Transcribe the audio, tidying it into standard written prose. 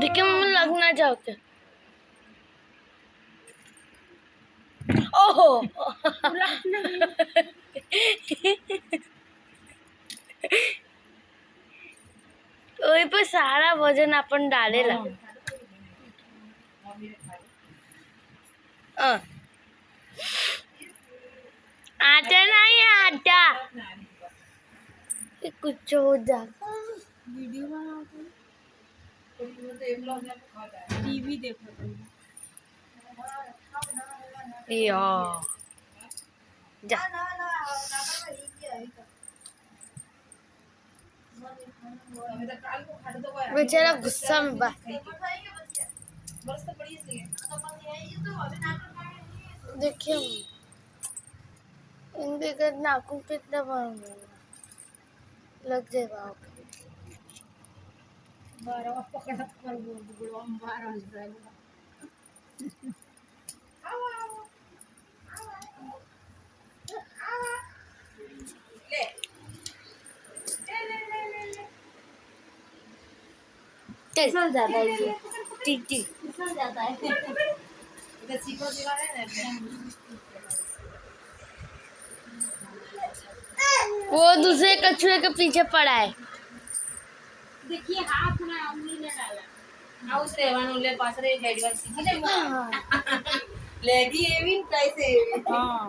देखिए मम्मी लगना चाहते। ओहो वही पर सारा वजन अपन डालेला। आटा नहीं है, आटा कुछ हो जाता। वीडियो बनाते टीवी देखो जा बेचारा गुस्सा में बा। देखिए इनके नाखून कितना बड़ा लग जाएगा। बारह पकड़ा कर बोल हम 12 जाएगा चल जाता है ये ठीक ठीक फिसल जाता है इधर सीखो दिला है वो दूसरे कछुए के पीछे पड़ा है। देखिए हाथ में उंगली ने डाला आउस રહેવાનું લે પાછળ એક એડવાન્સ શીખી લે લેગી એવી ને કઈ છે હા